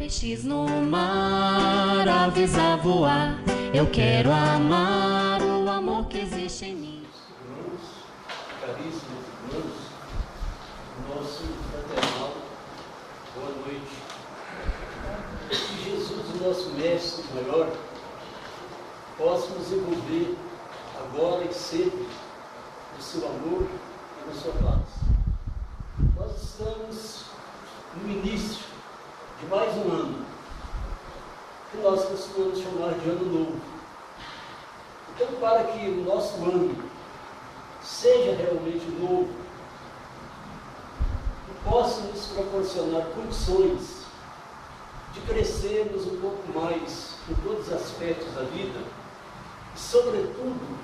Peixes no mar, aves a voar. Eu quero amar o amor que existe em mim. Irmãos, caríssimos irmãos, nosso fraternal, boa noite. Que Jesus, o nosso Mestre maior, possa nos envolver agora e sempre no seu amor e na sua paz. Nós estamos no início de mais um ano, que nós costumamos chamar de Ano Novo. Então, para que o nosso ano seja realmente novo e possa nos proporcionar condições de crescermos um pouco mais em todos os aspectos da vida, e sobretudo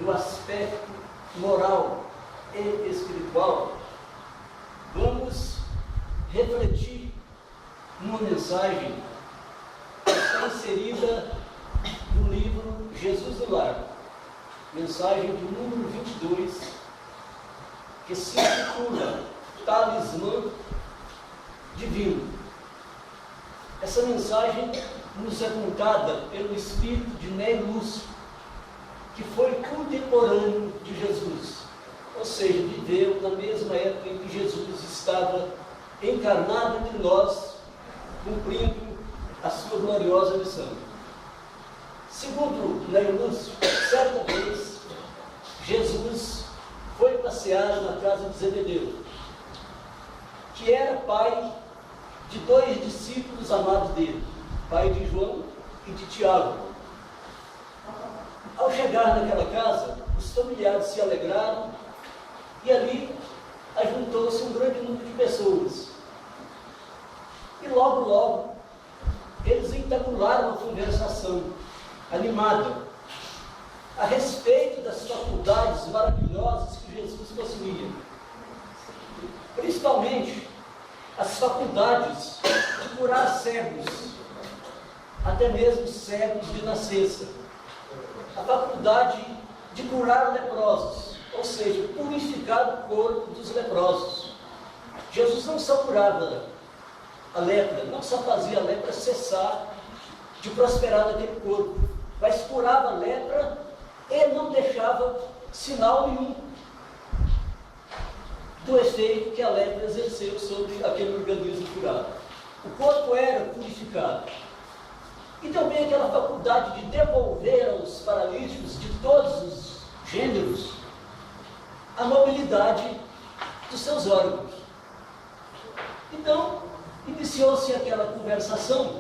no aspecto moral e espiritual, vamos refletir numa mensagem que está inserida no livro Jesus do Lar, mensagem de número 22, que se intitula Talismã Divino. Essa mensagem nos é contada pelo espírito de Ney Lúcio, que foi contemporâneo de Jesus, ou seja, viveu na mesma época em que Jesus estava encarnado entre nós, cumprindo a sua gloriosa missão. Segundo Ney Lúcio, certa vez, Jesus foi passear na casa de Zebedeu, que era pai de dois discípulos amados dele, pai de João e de Tiago. Ao chegar naquela casa, os familiares se alegraram e ali ajuntou-se um grande número de pessoas. E logo, eles entabularam uma conversação animada a respeito das faculdades maravilhosas que Jesus possuía. Principalmente as faculdades de curar cegos, até mesmo cegos de nascença. A faculdade de curar leprosos, ou seja, purificar o corpo dos leprosos. Jesus não só curava a lepra, não só fazia a lepra cessar de prosperar naquele corpo, mas curava a lepra e não deixava sinal nenhum do efeito que a lepra exerceu sobre aquele organismo curado. O corpo era purificado. E também aquela faculdade de devolver aos paralíticos de todos os gêneros a mobilidade dos seus órgãos. Então, iniciou-se aquela conversação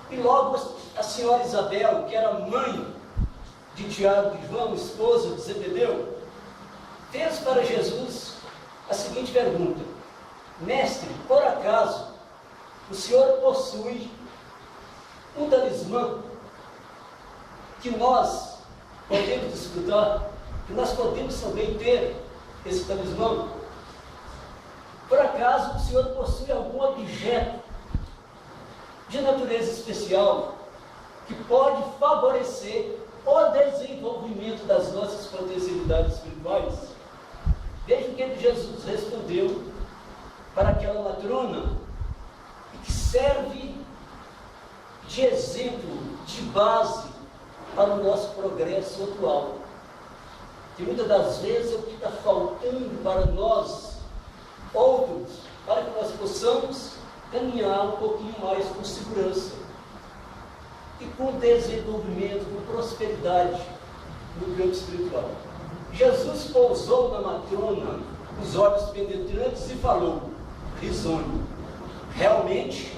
e logo a senhora Isabel, que era mãe de Tiago e João, esposa de Zebedeu, fez para Jesus a seguinte pergunta: Mestre, por acaso o senhor possui um talismã que nós podemos desfrutar, que nós podemos também ter esse talismã? Por acaso o senhor possui algum objeto de natureza especial que pode favorecer o desenvolvimento das nossas potencialidades espirituais? Veja o que Jesus respondeu para aquela matrona, e que serve de exemplo, de base para o nosso progresso atual. Que muitas das vezes é o que está faltando para nós, outros, para que nós possamos caminhar um pouquinho mais com segurança e com desenvolvimento, com prosperidade no campo espiritual. Jesus pousou na matrona os olhos penetrantes e falou, risonho: realmente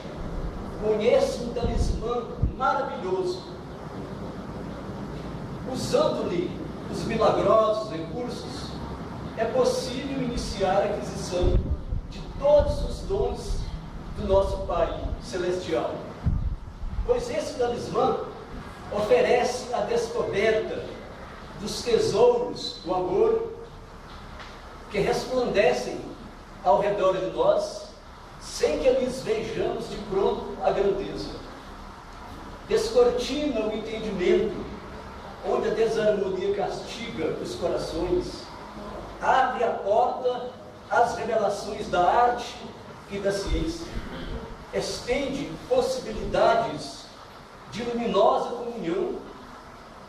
conheço um talismã maravilhoso. Usando-lhe os milagrosos recursos, é possível iniciar a aquisição de todos os dons do nosso Pai Celestial. Pois esse talismã oferece a descoberta dos tesouros do amor que resplandecem ao redor de nós, sem que lhes vejamos de pronto a grandeza. Descortina o entendimento, onde a desarmonia castiga os corações, abre a porta às revelações da arte e da ciência. estende possibilidades de luminosa comunhão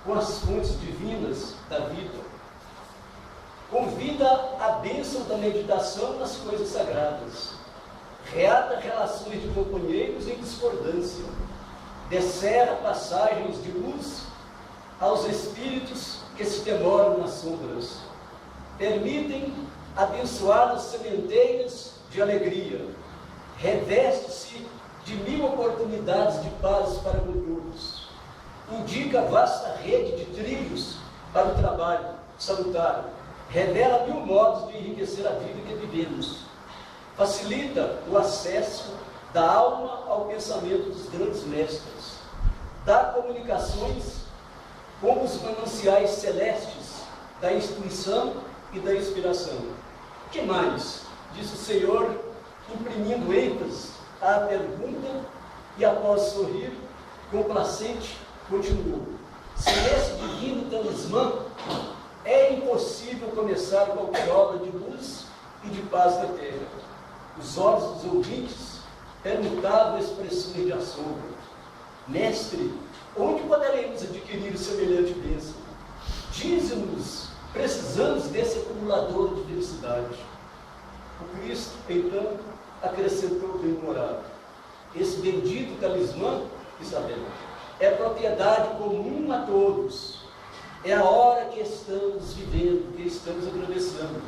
com as fontes divinas da vida. Convida a bênção da meditação nas coisas sagradas. Reata relações de companheiros em discordância. Descerra passagens de luz aos espíritos que se demoram nas sombras. Permitem abençoar as sementeiras de alegria. Reveste-se de 1000 oportunidades de paz para com todos. Indica vasta rede de trilhos para o trabalho salutar. Revela 1000 modos de enriquecer a vida que vivemos. Facilita o acesso da alma ao pensamento dos grandes mestres. Dá comunicações com os mananciais celestes da instrução e da inspiração. O que mais? Diz o Senhor, imprimindo ênfase à pergunta, e após sorrir, complacente, continuou. Sem esse divino talismã, é impossível começar qualquer obra de luz e de paz na terra. Os olhos dos ouvintes permutavam expressões de assombro. Mestre, onde poderemos adquirir semelhante bênção? Dize-nos, precisamos desse acumulador de felicidade. O Cristo, então, acrescentou bem-humorado: esse bendito talismã, Isabel, é propriedade comum a todos. É a hora que estamos vivendo, que estamos atravessando.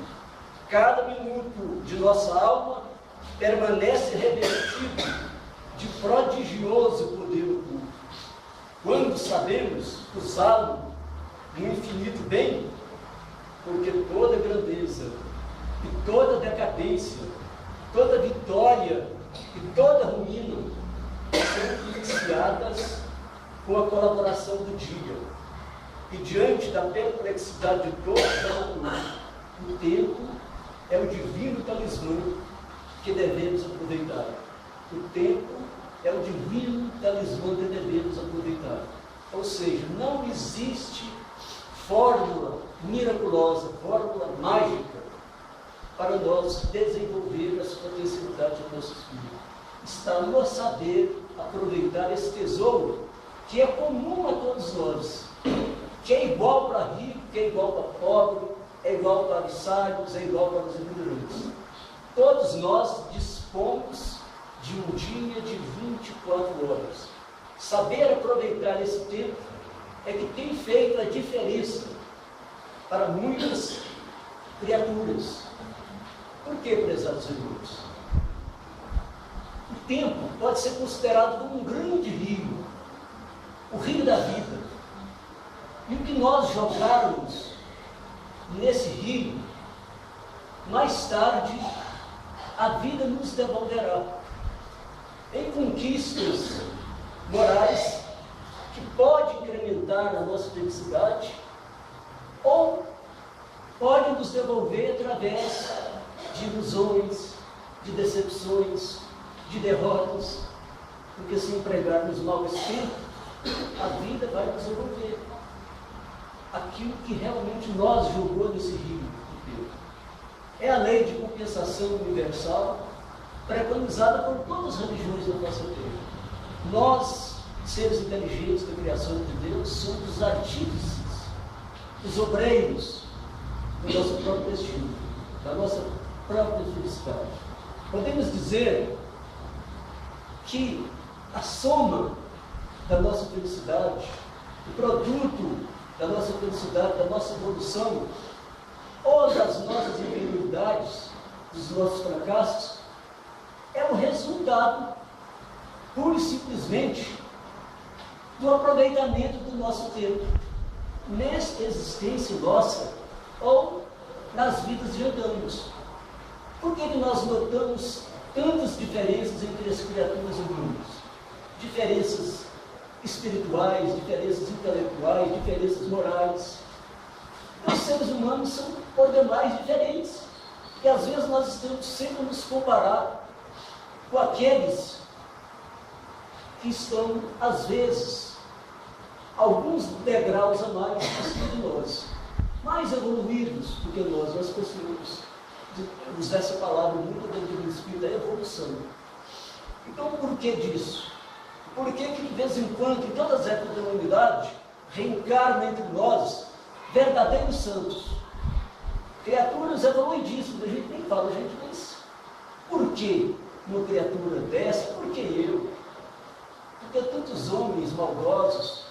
Cada minuto de nossa alma permanece revestido de prodigioso poder oculto. Quando sabemos usá-lo no infinito bem, porque toda grandeza e toda decadência, toda vitória e toda ruína são iniciadas com a colaboração do dia. E diante da perplexidade de toda a natureza, o tempo é o divino talismã que devemos aproveitar. O tempo é o divino talismã que devemos aproveitar. Ou seja, não existe fórmula miraculosa, fórmula mágica para nós desenvolver as potencialidades do nosso espírito. Está no saber aproveitar esse tesouro que é comum a todos nós, que é igual para rico, que é igual para pobre, é igual para os sábios, é igual para os ignorantes. Todos nós dispomos de um dia de 24 horas. Saber aproveitar esse tempo é que tem feito a diferença para muitas criaturas. Por que, prezados irmãos? O tempo pode ser considerado como um grande rio, o rio da vida. E o que nós jogarmos nesse rio, mais tarde, a vida nos devolverá em conquistas morais que pode incrementar a nossa felicidade ou pode nos devolver através de ilusões, de decepções, de derrotas, porque se empregarmos mal esse tempo, a vida vai nos devolver aquilo que realmente nós jogou nesse rio de tempo. É a lei de compensação universal, preconizada por todas as religiões da nossa terra. Nós, seres inteligentes da criação de Deus, somos os artífices, os obreiros do nosso próprio destino, da nossa própria felicidade. Podemos dizer que a soma da nossa felicidade, o produto da nossa felicidade, da nossa evolução, ou das nossas inferioridades, dos nossos fracassos, é o resultado, pura e simplesmente, do aproveitamento do nosso tempo, nesta existência nossa, ou nas vidas de andamos. Por que nós notamos tantas diferenças entre as criaturas humanas? Diferenças espirituais, diferenças intelectuais, diferenças morais. Os seres humanos são por demais diferentes. E às vezes nós estamos sempre a nos comparar com aqueles que estão, às vezes, alguns degraus a mais acima de nós, mais evoluídos do que nós precisamos usar essa palavra muito dentro do Espírito, da evolução. Então, por que disso? Por que de vez em quando, em todas as épocas da humanidade, reencarnam entre nós verdadeiros santos? Criaturas evoluidíssimas, a gente nem fala, gente, mas por que uma criatura dessa? Por que eu? Por que tantos homens maldosos?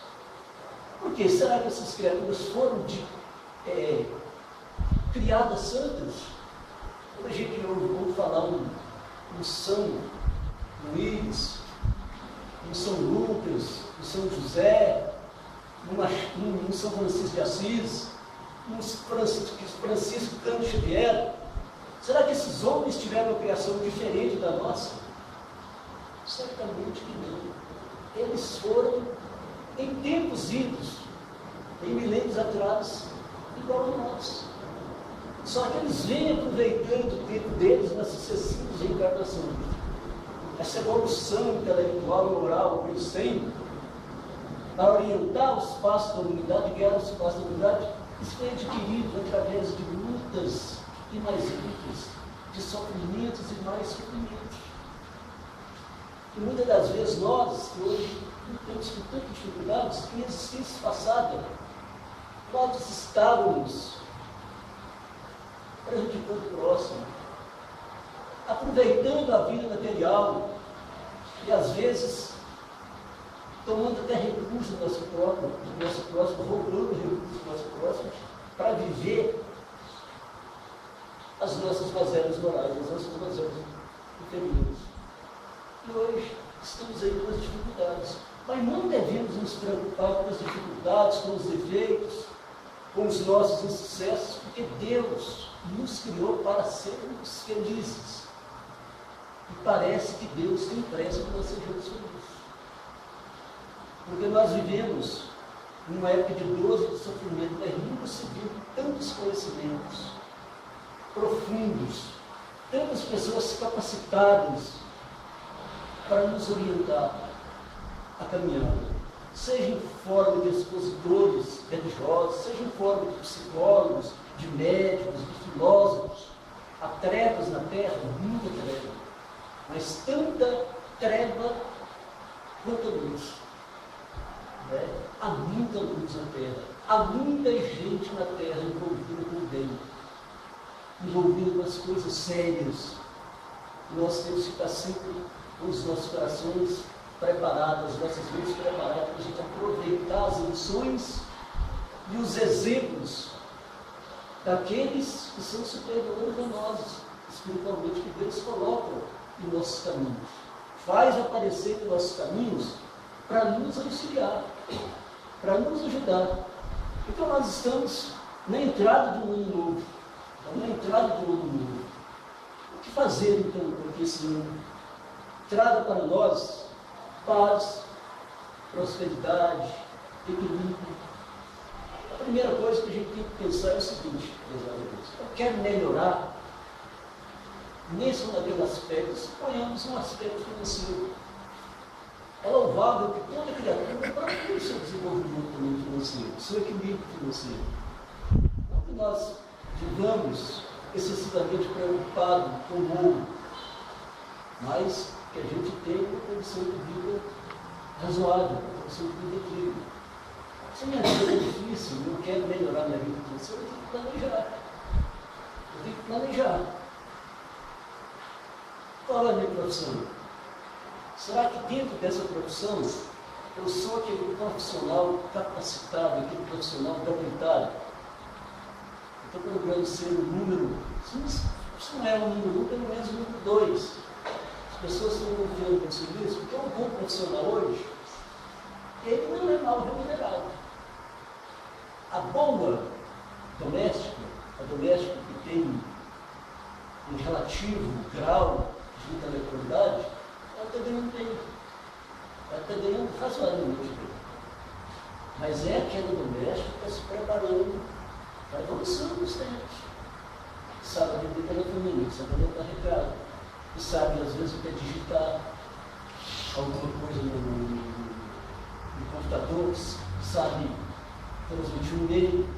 Por que será que essas criaturas foram criadas santas? Quando a gente ouve falar um São Luís, um São Lucas, um São José, um São Francisco de Assis, um Francisco Cândido Xavier, será que esses homens tiveram uma criação diferente da nossa? Certamente que não. Eles foram, em tempos idos, em milênios atrás, igual a nós. Só que eles vêm aproveitando o tempo deles nas sucessivas reencarnações. Essa evolução intelectual e moral que eles têm, a orientar o espaço da humanidade, guiar o espaço da humanidade, isso foi adquirido através de lutas e mais lutas, de sofrimentos e mais sofrimentos. E muitas das vezes nós, que hoje temos com tantas dificuldades, em existência passada, nós estávamos prejudicando o próximo, aproveitando a vida material e às vezes tomando até recursos do nosso próximo, roubando recursos do nosso próximo para viver as nossas mazelas morais, as nossas mazelas inferiores. E hoje estamos aí com as dificuldades, mas não devemos nos preocupar com as dificuldades, com os defeitos, com os nossos insucessos, porque Deus nos criou para sermos felizes. E parece que Deus tem pressa que nós sejamos felizes. Porque nós vivemos numa época de dor e de sofrimento, mas nunca se viu tantos conhecimentos profundos, tantas pessoas capacitadas para nos orientar a caminhada, seja em forma de expositores religiosos, seja em forma de psicólogos, de médicos, de filósofos. Há trevas na terra, muita treva, mas tanta treva quanto a luz. Há muita luz na terra, há muita gente na terra envolvida com o bem, envolvida com as coisas sérias. Nós temos que estar sempre com os nossos corações preparados, as nossas mentes preparadas para a gente aproveitar as lições e os exemplos daqueles que são superiores a nós, espiritualmente, que Deus coloca em nossos caminhos. Faz aparecer em nossos caminhos para nos auxiliar, para nos ajudar. Então nós estamos na entrada de um ano novo. Na entrada de um ano novo. O que fazer então para que esse ano traga para nós paz, prosperidade, equilíbrio? A primeira coisa que a gente tem que pensar é o seguinte, meus amigos: eu quero melhorar nesse ou naquele aspecto, suponhamos um aspecto financeiro. É louvável que toda criatura procure o seu desenvolvimento também financeiro, o seu equilíbrio financeiro. Não que nós vivamos excessivamente preocupados com o ouro, mas que a gente tenha uma condição de vida razoável, uma condição de vida equilíbrio. Se minha vida é difícil, eu quero melhorar minha vida financeira, eu tenho que planejar. Eu tenho que planejar. Qual é a minha profissão? Será que dentro dessa profissão eu sou aquele profissional capacitado, aquele profissional gabaritado? Eu estou procurando ser um número, se não é um número 1, pelo menos um número 2. As pessoas estão confiando com isso, porque um bom profissional hoje, ele não é mal remunerado. A boa doméstica, a doméstica que tem um relativo grau de intelectualidade, ela está ganhando bem. Ela está ganhando razoavelmente bem. Mas é aquela doméstica que está se preparando para a evolução dos tempos. Sabe atender telefonia, sabe levar recado, e sabe às vezes o que é digitar alguma coisa no computador, sabe transmitir um e-mail,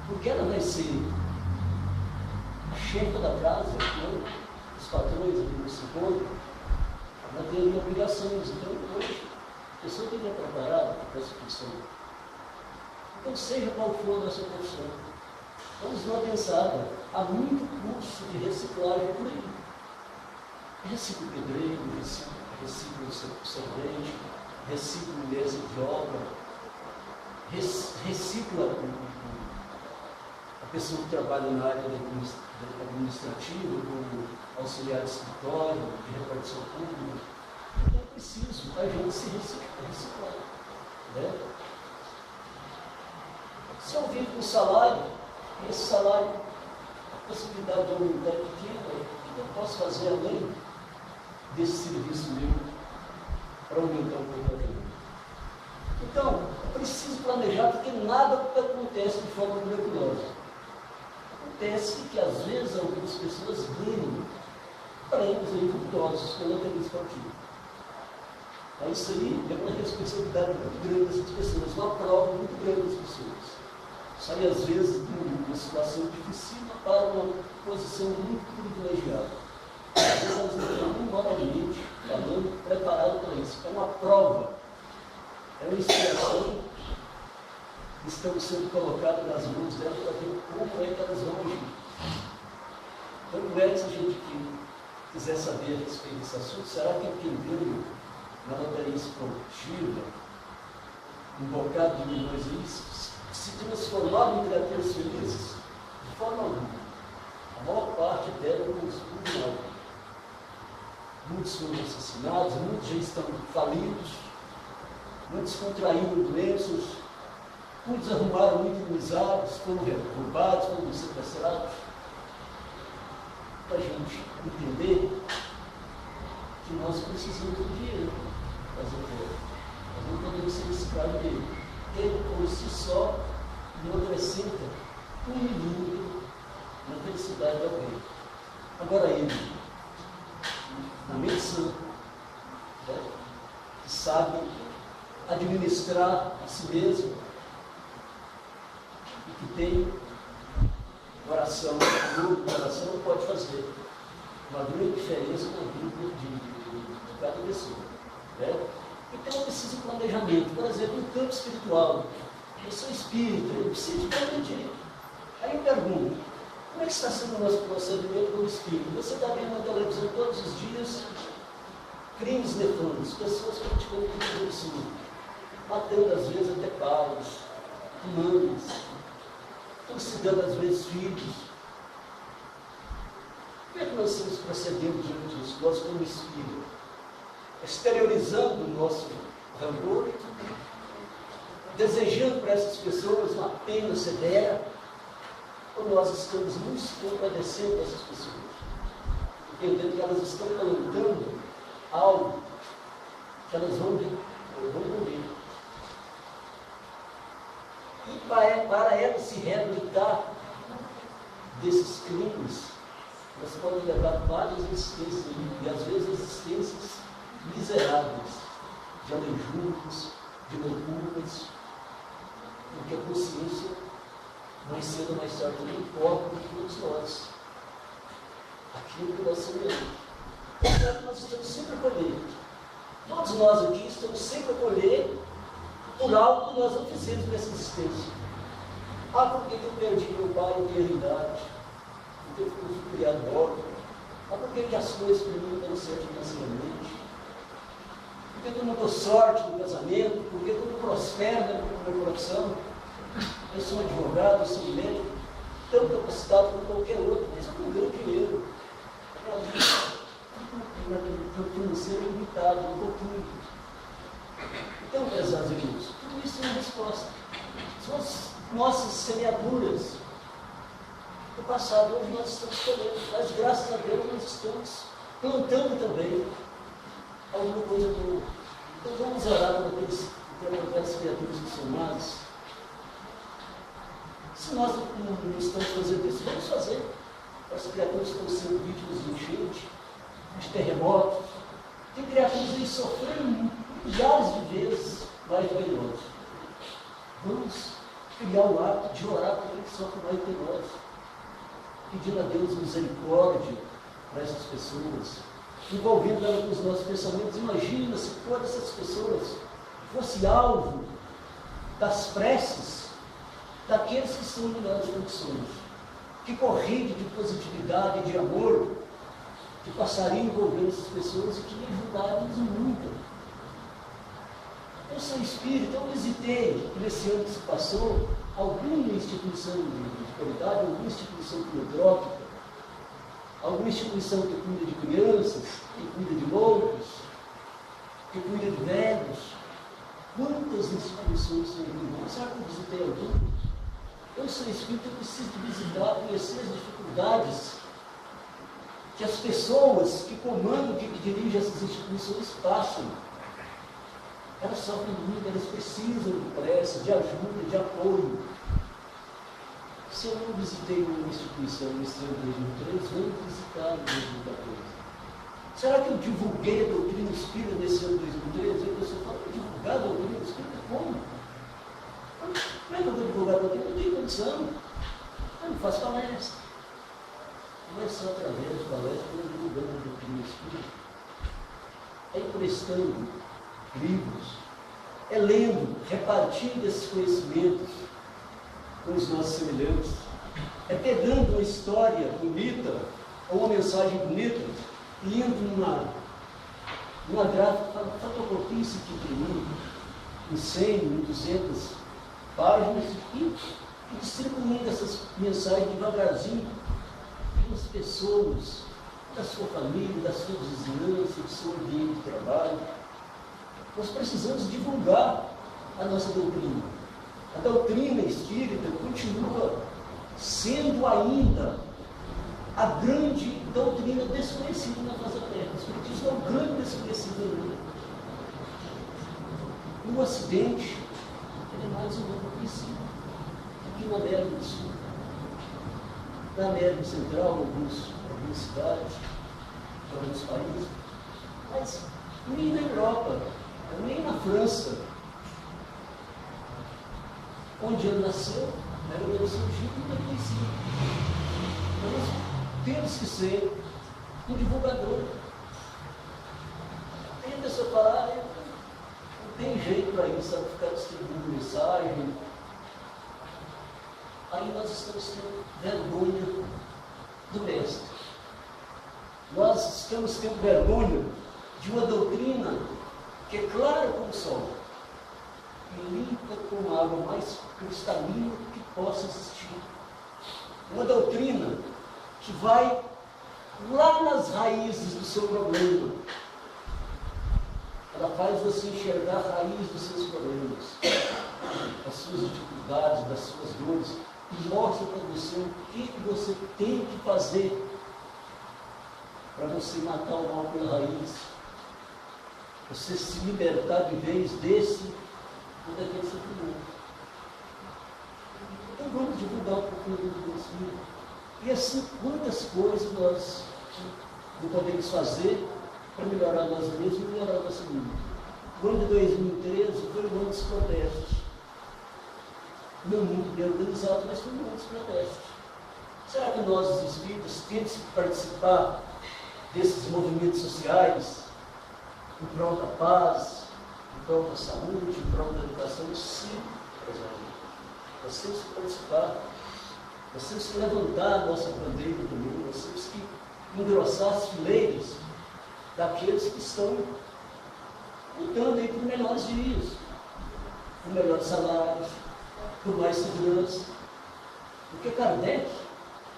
porque ela vai ser a chefa da casa, os patrões ali no segundo, ela teria obrigações. Então, hoje, a pessoa tem que estar preparada para essa função. Então, seja qual for a nossa profissão, vamos lá pensar, há muito curso de reciclagem por aí. Reciclo pedreiro, reciclo servente, reciclo mesa de obra, recicla a pessoa que trabalha na área administrativa, como auxiliar de escritório, de repartição pública. Então é preciso a gente se reciclar. Né? Se eu vivo com salário, e esse salário, a possibilidade de aumentar é pequena, o que eu posso fazer além desse serviço meu para aumentar um pouco a renda? Então, é preciso planejar, porque nada acontece de forma miraculosa. Acontece que, às vezes, algumas pessoas ganham prêmios aí vultosos pela TV esportiva. Aí isso aí é uma responsabilidade muito grande dessas pessoas, uma prova muito grande das pessoas. Sai, às vezes, de uma situação difícil para uma posição muito privilegiada. Às vezes elas não estão moralmente falando, preparado para isso. É uma prova, é uma inspiração que estão sendo colocadas nas mãos delas para ver como é que elas vão agir. Então, não é que se a gente quiser saber a respeito desse assunto, será que aprenderam na loteria esportiva um bocado de milhões aí, se transformaram em criaturas felizes? De forma alguma. A maior parte delas não estuda nada. Muitos foram assassinados, muitos já estão falidos, muitos contraíram doenças, muitos arrumaram muitas amizades, foram roubados, foram sequestrados. Para a gente entender que nós precisamos do dinheiro para fazer coisa. Nós não podemos ser escravos dele. Ele, por si só, não acrescenta um minuto na felicidade de alguém. Agora ele, na medicina, né, que sabe administrar a si mesmo e que tem oração, amor, coração, pode fazer uma grande diferença na vida de cada pessoa. Né? Então, eu preciso de planejamento. Por exemplo, no campo espiritual, eu sou espírita, eu preciso de planejar. Aí eu pergunto, como é que está sendo o nosso procedimento como espírito? Você está vendo na televisão todos os dias crimes nefandos, pessoas praticando crime absurdo, matando às vezes até pais, mães, trucidando às vezes filhos. Como é que nós estamos procedendo diante disso? Nós como espírito, exteriorizando o nosso rancor, desejando para essas pessoas uma pena severa, ou nós estamos nos compadecendo dessas pessoas, entendendo que elas estão plantando algo que elas vão morrer. E para elas se reabilitar desses crimes, elas podem levar várias existências, e às vezes existências miseráveis, de aleijos, de loucuras, porque a consciência, mais cedo ou mais tarde, não importa de todos nós. Aquilo que nós semeamos. Portanto, nós estamos sempre a colher. Todos nós aqui estamos sempre a colher por algo que nós não fizemos nessa existência. Ah, por que eu perdi meu pai em eternidade? Porque eu fui criado órfão? Ah, por que as coisas para mim não deram certo financeiramente? Por que eu não dou sorte no casamento? Por que eu não prospero na minha profissão? Eu sou advogado, eu sou médico, tão capacitado como qualquer outro, mas eu não ganho dinheiro. Meu financeiro é limitado, um pouquinho. Então, prezados irmãos, tudo isso é uma resposta. São as nossas semeaduras do passado, hoje nós estamos colhendo, mas graças a Deus nós estamos plantando também alguma coisa boa. Então vamos orar pelas criaturas que são más. Se nós não estamos fazendo isso, vamos fazer. As criaturas estão sendo vítimas de enchente, de terremotos. Tem criaturas aí sofrendo milhares de vezes mais do que nós. Vamos criar o hábito de orar por quem sofre mais do que nós. Pedindo a Deus misericórdia para essas pessoas. envolvendo ela com os nossos pensamentos. Imagina se todas essas pessoas fossem alvo das preces daqueles que estão em melhores condições. Que corrente de positividade, de amor, que passaria envolvendo essas pessoas e que ajudaram-nos muito. Eu sou espírita, eu visitei, nesse ano que se passou, alguma instituição de caridade, alguma instituição filantrópica, alguma instituição que cuida de crianças, que cuida de loucos, que cuida de velhos. Quantas instituições tem aqui? Será que eu visitei alguma? Eu sou espírita, eu preciso de visitar, conhecer as dificuldades que as pessoas que comandam, que dirigem essas instituições passam. Elas sofrem muito, elas precisam de prece, de ajuda, de apoio. Se eu não visitei uma instituição nesse ano de 2013, vamos visitar em 2014. Será que eu divulguei a doutrina espírita nesse ano de 2013? A pessoa fala, divulgar a doutrina espírita? Como? Como é que eu vou divulgar a doutrina? Eu não tenho condição. Eu não faço palestra. Não é só através de palestra que eu divulgando a doutrina espírita. É emprestando livros, é lendo, repartindo esses conhecimentos com os nossos semelhantes, é pegando uma história bonita ou uma mensagem bonita e indo numa gráfica, fotocopia isso aqui para mim, em 100, em 200 páginas e distribuindo essas mensagens devagarzinho para as pessoas da sua família, da sua vizinhança, do seu ambiente de trabalho. Nós precisamos divulgar a nossa doutrina. A doutrina espírita continua sendo ainda a grande doutrina desconhecida na face da Terra. O espiritismo é o grande desconhecido ainda. Um acidente, ele é mais ou menos conhecido. Aqui na América do Sul, na América Central, algumas cidades, alguns países, mas nem na Europa, nem na França, onde ele nasceu, era uma nação muito conhecida. Então nós temos que ser um divulgador. Tem a pessoa falar, não tem jeito para isso, sabe, ficar distribuindo mensagem. Aí nós estamos tendo vergonha do mestre. Nós estamos tendo vergonha de uma doutrina que é clara como o sol e limpa como a água mais cristalina que possa existir. Uma doutrina que vai lá nas raízes do seu problema. Ela faz você enxergar a raiz dos seus problemas, das suas dificuldades, das suas dores, e mostra para você o que você tem que fazer para você matar o mal pela raiz. Você se libertar de vez desse ou daquele sofrimento. Então vamos divulgar um pouquinho do conhecimento. E assim, quantas coisas nós não podemos fazer para melhorar nós mesmos e melhorar o nosso mundo. O ano de 2013 foi um ano dos protestos. Não muito bem organizado, mas foi um ano dos protestos. Será que nós, os espíritos, temos que participar desses movimentos sociais em prol da paz, em prol da saúde, em prol da educação? Sim, nós temos que participar, nós temos que levantar a nossa bandeira também, nós temos que engrossar as fileiras daqueles que estão lutando aí por melhores dias, por melhores salários, por mais segurança. Porque Kardec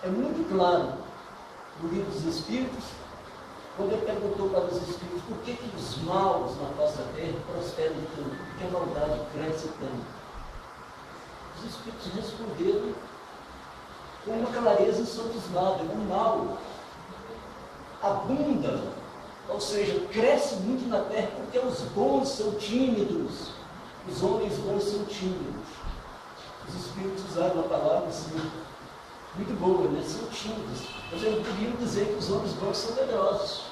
é muito claro no Livro dos Espíritos, quando ele perguntou para os Espíritos por que os maus na face da terra prosperam tanto, porque a maldade cresce tanto. Os Espíritos responderam com uma clareza insofismável: o mal abunda, ou seja, cresce muito na terra porque os bons são tímidos, os homens bons são tímidos. Os Espíritos usaram uma palavra assim, muito boa, né? São tímidos. Mas eu queria dizer que os homens bons são medrosos.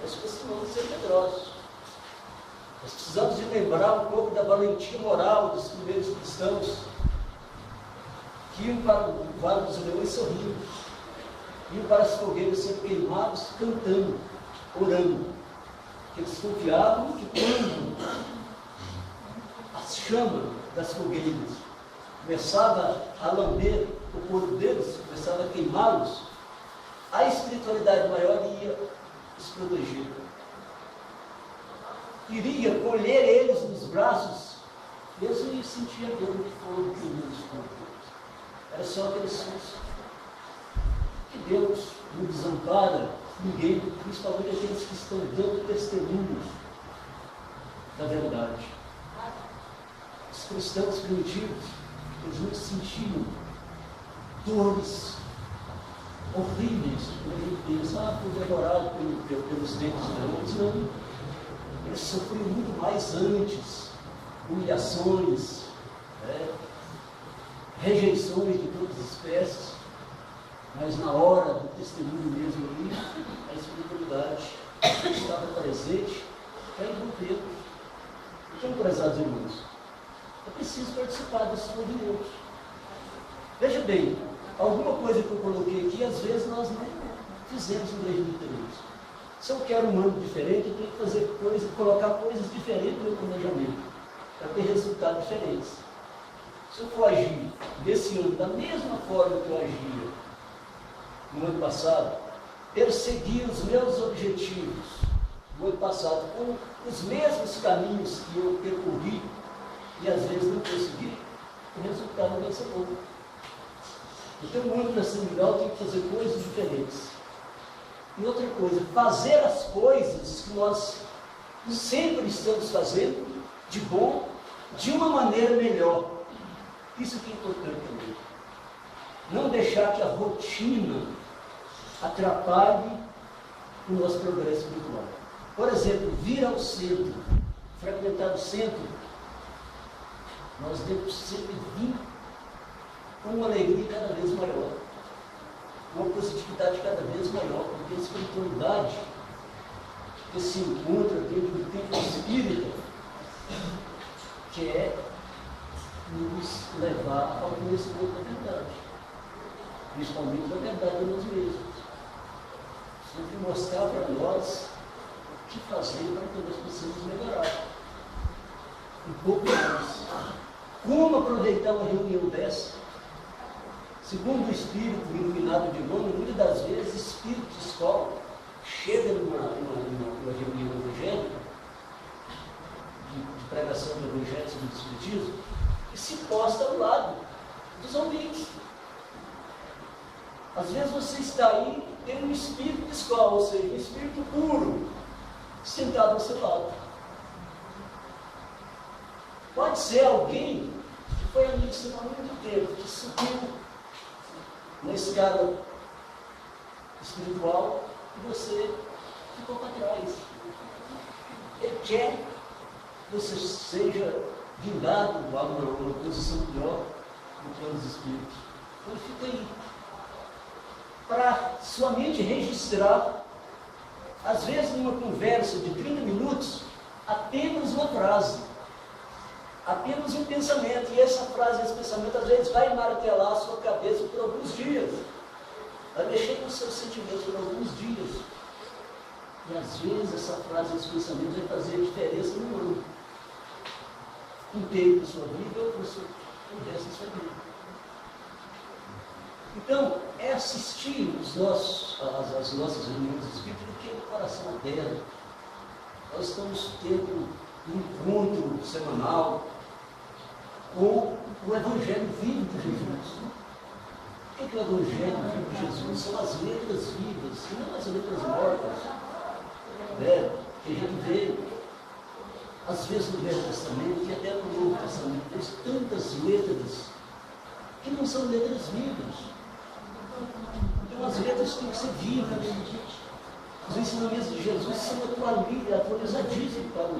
Nós costumamos ser medrosos. Nós precisamos de lembrar um pouco da valentia moral dos primeiros cristãos, que iam para o Vale dos Leões sorrindo, iam para as fogueiras sendo queimados, cantando. orando. Eles confiavam que quando a chama das fogueiras começava a lamber o corpo deles, começava a queimá-los, a espiritualidade maior ia os proteger. Iria colher eles nos braços, mesmo e sentia dor de fogo que nos corpos. Era só aquele susto. Que Deus não desampara ninguém, principalmente aqueles que estão dando testemunhos da verdade. Os cristãos primitivos, eles não sentiam dores horríveis, como a gente pensa, foi devorado pelos dentes leões. Não. Eles sofriam muito mais antes, humilhações, rejeições de todas as espécies, mas na hora do testemunho mesmo ali, a espiritualidade estava presente para envolver. Então, prezados irmãos, é preciso participar desses movimentos. Veja bem, alguma coisa que eu coloquei aqui, às vezes nós não fizemos em igreja diferente. Se eu quero um ano diferente, eu tenho que fazer colocar coisas diferentes no meu planejamento, para ter resultados diferentes. Se eu for agir nesse ano da mesma forma que eu agia no ano passado, perseguir os meus objetivos no ano passado com os mesmos caminhos que eu percorri e às vezes não consegui, o resultado não vai ser bom. Então, o ano da São Miguel tem que fazer coisas diferentes. E outra coisa, fazer as coisas que nós sempre estamos fazendo de bom, de uma maneira melhor. Isso que é importante também. Não deixar que a rotina atrapalhe o nosso progresso espiritual. Por exemplo, vir ao centro, frequentar o centro, nós devemos sempre vir com uma alegria cada vez maior, uma positividade cada vez maior, porque a espiritualidade, esse encontro dentro do templo espírita, quer nos levar ao conhecimento da verdade, principalmente da verdade de nós mesmos. Sempre mostrar para nós o que fazer para que nós possamos melhorar um pouco mais. Como aproveitar uma reunião dessa? Segundo o espírito iluminado de Emmanuel, muitas das vezes, espírito de escola chega numa reunião evangélica, de pregação do Evangelho sobre o Espiritismo, e se posta ao lado dos ouvintes. Às vezes você está aí, tem um espírito de escola, ou seja, um espírito puro, sentado ao seu lado. Pode ser alguém que foi amigo do Senhor há muito tempo, que subiu na escada espiritual e você ficou para trás. Ele quer que você seja vingado a uma posição melhor no plano dos espíritos. Então fica aí. Para sua mente registrar, às vezes numa conversa de 30 minutos, apenas uma frase, apenas um pensamento, e essa frase, esse pensamento, às vezes vai martelar a sua cabeça por alguns dias, vai mexer com os seus sentimentos por alguns dias, e às vezes essa frase, esse pensamento vai fazer a diferença no ano, inteiro da sua vida ou para o resto da sua vida. Então, é assistir as nossas reuniões espíritas do que é o coração aberto. Nós estamos tendo um encontro semanal com o Evangelho vivo de Jesus. O que é o Evangelho vivo de Jesus? São as letras vivas, não as letras mortas. Que a gente vê, às vezes no Velho Testamento e até no Novo Testamento, tem tantas letras que não são letras vivas. Então as letras têm que ser vivas. Os ensinamentos de Jesus são atualizadíssimos para o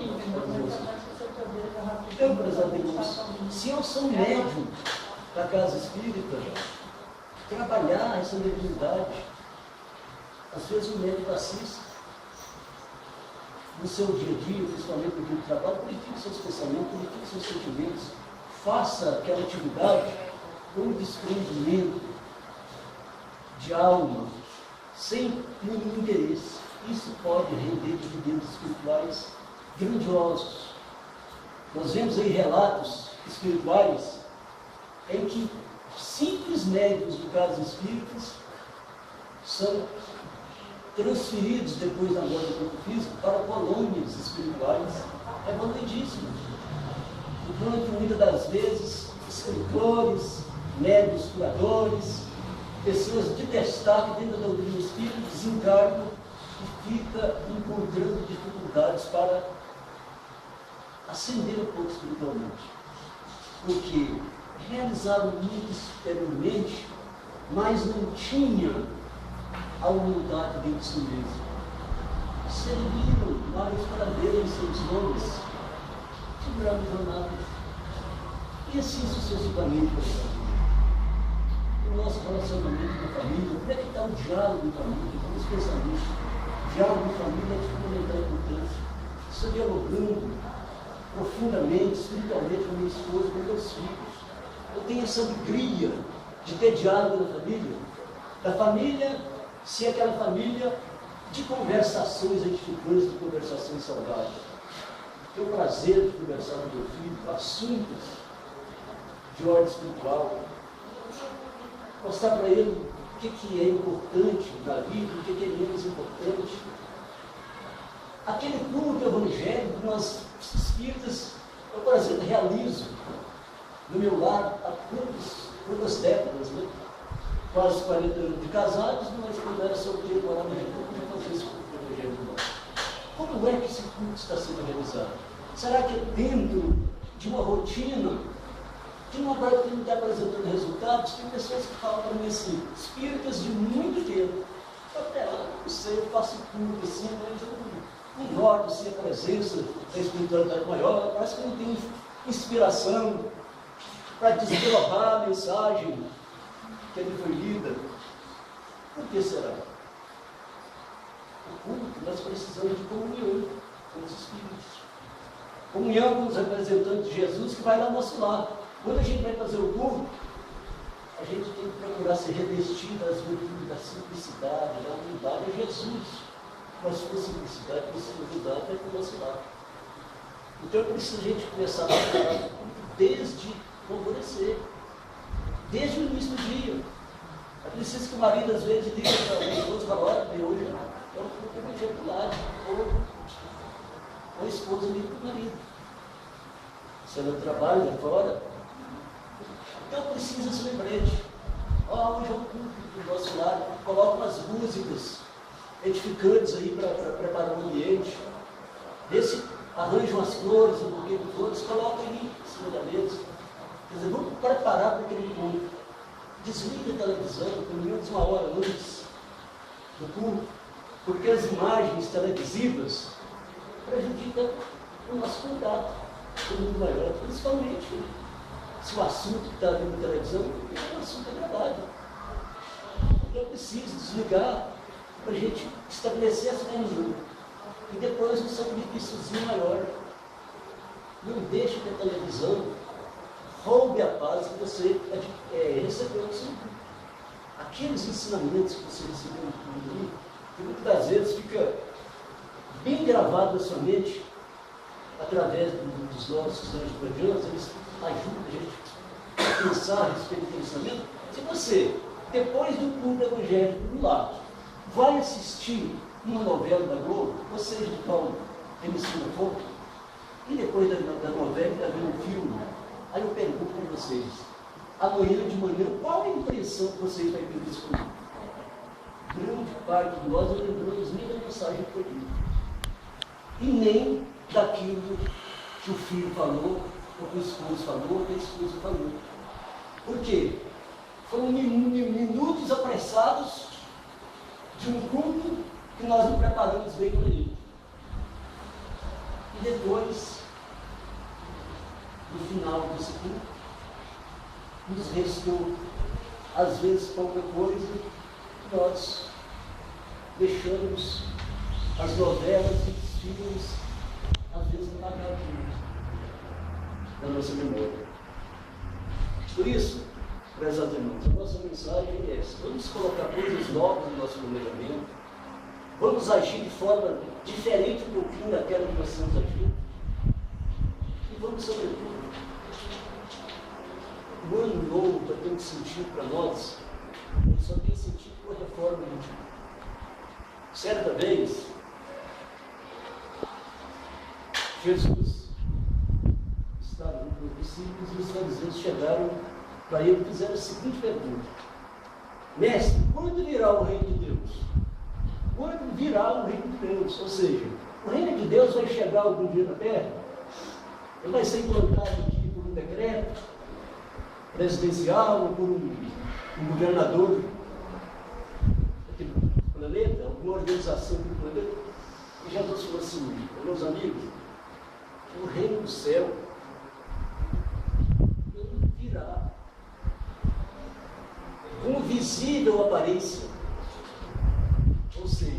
nosso. Então, prezados irmãos, se eu sou médium da casa espírita, trabalhar essa mediunidade, às vezes o médium assiste no seu dia a dia, principalmente no dia de trabalho, purifique seus pensamentos, purifique seus sentimentos, faça aquela atividade com um desprendimento de alma, sem nenhum interesse. isso pode render dividendos espirituais grandiosos. Nós vemos aí relatos espirituais em que simples médicos do caso espíritas são transferidos depois da morte do corpo físico para colônias espirituais evoluidíssimas. Enquanto muitas das vezes escritores, médicos, curadores, pessoas de destaque dentro da doutrina espírita desencarnam e fica encontrando dificuldades para ascender um pouco espiritualmente. Porque realizaram muito exteriormente, mas não tinha a humildade dentro de si mesmo. Serviram vários parabéns em seus nomes, tiveram jornada. E assim sucessivamente para a família. O nosso relacionamento com a família, como é que está o diálogo em família, com os pensamentos? O diálogo em família é de fundamental importância. Estou dialogando profundamente, espiritualmente com minha esposa, com meus filhos. Eu tenho essa alegria de ter diálogo na família. Da família, se é aquela família de conversações edificantes, de conversações saudáveis. Tenho o prazer de conversar com meu filho, assuntos de ordem espiritual. Mostrar para ele o que é importante na vida, o que é menos importante. Aquele culto evangélico que nós espíritas, eu, por exemplo, realizo no meu lar há poucas décadas, né? Quase 40 anos de casados, mas quando era solteiro, morava na República, já fazia esse culto evangélico. Como é que esse culto está sendo realizado? Será que é dentro de uma rotina, de uma coisa que não está apresentando resultados? Tem pessoas que falam para mim assim, espíritas de muito tempo. Até lá, não sei, eu faço culto assim, mas eu não noto assim, a presença da espiritualidade maior, parece que não tem inspiração para desdobrar a mensagem que ali foi lida. Por que será? O culto, nós precisamos de comunhão com os espíritos. Comunhão com os representantes de Jesus que vai lá ao nosso lado. Quando a gente vai fazer o culto, a gente tem que procurar ser revestido das virtudes da simplicidade, da humildade. É Jesus. Mas sua simplicidade, sua humildade é do nosso lado. Então é preciso a gente começar a trabalhar desde alvorecer, desde o início do dia. É preciso que o marido às vezes diga para o esposo e fala, olha, hoje é um culto evangeliculado, ou a esposa liga para o marido. Se ela trabalha lá fora, então precisa esse lembrete. Hoje é um culto do nosso lado, coloca umas músicas edificantes aí para preparar o ambiente. Esse arranja umas flores, um buquê de flores, coloca aí em cima da mesa. Quer dizer, vamos preparar para aquele culto. Desliga a televisão, pelo menos uma hora antes do culto, porque as imagens televisivas prejudicam o nosso contato com o mundo maior, principalmente se o assunto que está vendo na televisão é um assunto agradável. Então é preciso desligar para a gente estabelecer essa reunião. E depois um sacrifíciozinho maior. Não deixe que a televisão roube a paz que você recebeu no seu culto. Aqueles ensinamentos que você recebeu no culto, que muitas das vezes fica bem gravado na sua mente, através dos nossos anjos guardiões, eles ajudam a gente a pensar a respeito do ensinamento. Se você, depois do culto evangélico do lado, vai assistir uma novela da Globo, ou seja, de qual emissora for, e depois da novela está vendo um filme, aí eu pergunto para vocês, amanhã de manhã, qual a impressão que vocês vão ter desse filme? Grande parte de nós não lembramos nem da mensagem que foi dita, e nem daquilo que o filho falou, ou que o esposo falou, ou que a esposa falou. Por quê? Foram minutos apressados de um culto que nós não preparamos bem para ele. E depois, no final desse culto, nos restou, às vezes, pouca coisa, e nós deixamos as novelas e os filmes, às vezes, apagados da nossa memória. Por isso, prezados irmãos, a nossa mensagem é essa. Vamos colocar coisas novas no nosso planejamento. Vamos agir de forma diferente um pouquinho daquela que nós estamos agindo. E vamos, sobretudo, o ano novo está tendo sentido para nós, ele só tem sentido com a reforma íntima. Certa vez, Jesus estava com os discípulos e os fariseus chegaram para ele e fizeram a seguinte pergunta: Mestre, quando virá o reino de Deus? Quando virá o reino de Deus? Ou seja, o reino de Deus vai chegar algum dia na terra? Ele vai ser implantado aqui por um decreto presidencial ou por um governador daquele planeta, alguma organização do planeta? E Jesus falou assim: meus amigos, o reino do céu ele virá com visível aparência. Ou seja,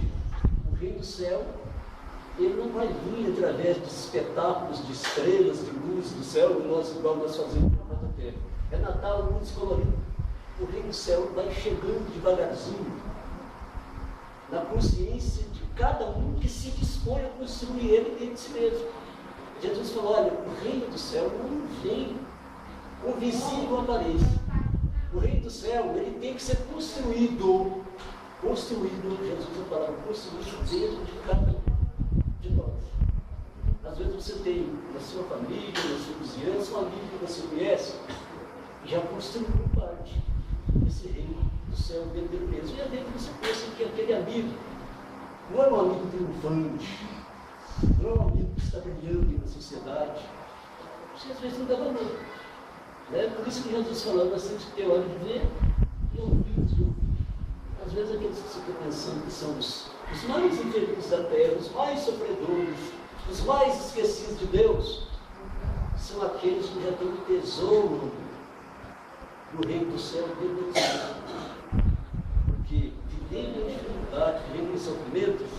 o reino do céu ele não vai vir através de espetáculos de estrelas, de luz do céu, igual nós fazemos na terra. É Natal, luz colorida. O reino do céu vai chegando devagarzinho na consciência de cada um que se dispõe a construir ele dentro de si mesmo. Jesus falou: olha, o reino do céu não vem com visível aparência. O reino do céu ele tem que ser construído, Jesus a palavra, construído dentro de cada um de nós. Às vezes você tem na sua família, na sua vizinhança, um amigo que você conhece, e já construiu parte desse reino do céu dentro dele mesmo. E às vezes você pensa que aquele amigo não é um amigo triunfante, não é um amigo que está brilhando na sociedade. Você às vezes não dá valor. Por isso que Jesus falou, nós temos que ter olhos de ver e ouvidos de ouvir. Às vezes aqueles que você está pensando que são os mais infelizes da terra, os mais sofredores, os mais esquecidos de Deus, são aqueles que já têm um tesouro no reino do céu dentro deles mesmos. Porque vivendo em dificuldade, vivendo em sofrimentos,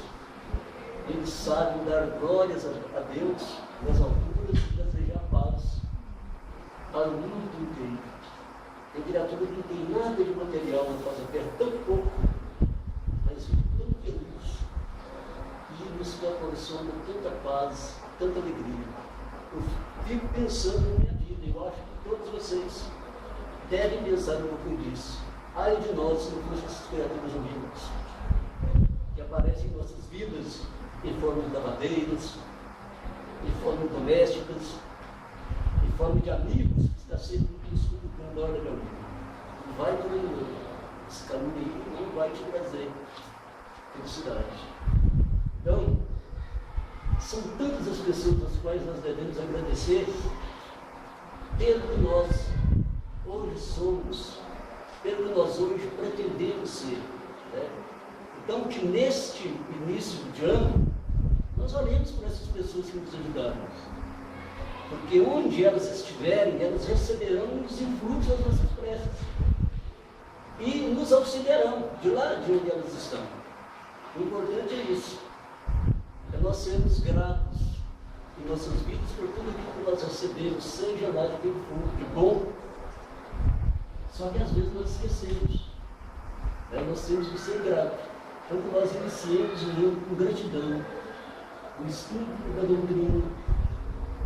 eles sabem dar glórias a Deus nas alturas e desejar paz para o mundo inteiro. Tem criatura que não tem nada de material na face da terra, tão pouco, mas tão feliz, e nos proporciona tanta paz, tanta alegria. Eu fico pensando na minha vida, eu acho que todos vocês devem pensar um pouco disso. Ai de nós se não fossem essas criaturas humanas que aparecem em nossas vidas em forma de lavadeiras, em forma domésticas, em forma de amigos que está sempre nos cutucando na hora da vida. Não vai por aí, esse caminho aí não vai te trazer felicidade. Então, são tantas as pessoas às quais nós devemos agradecer pelo que nós hoje somos, pelo que nós hoje pretendemos ser. Então, que neste início de ano, nós olhemos para essas pessoas que nos ajudaram. Porque onde elas estiverem, elas receberão os influxos das nossas preces. E nos auxiliarão de lá de onde elas estão. O importante é isso. É nós sermos gratos em nossas vidas por tudo aquilo que nós recebemos, seja lá de quem for, de bom. Só que às vezes nós esquecemos. Nós temos que ser gratos. Então que nós iniciemos o ano com gratidão, o estudo da doutrina,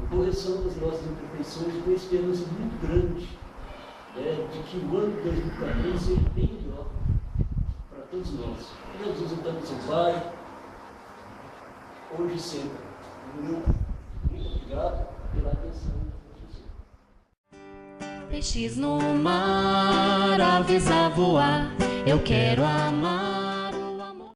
a correção das nossas imperfeições, com uma esperança muito grande de que o ano de 2014 seja bem melhor para todos nós. Jesus, então, seu Pai, hoje e sempre. Muito obrigado pela atenção. Peixes no mar, aves a voar, eu quero amar.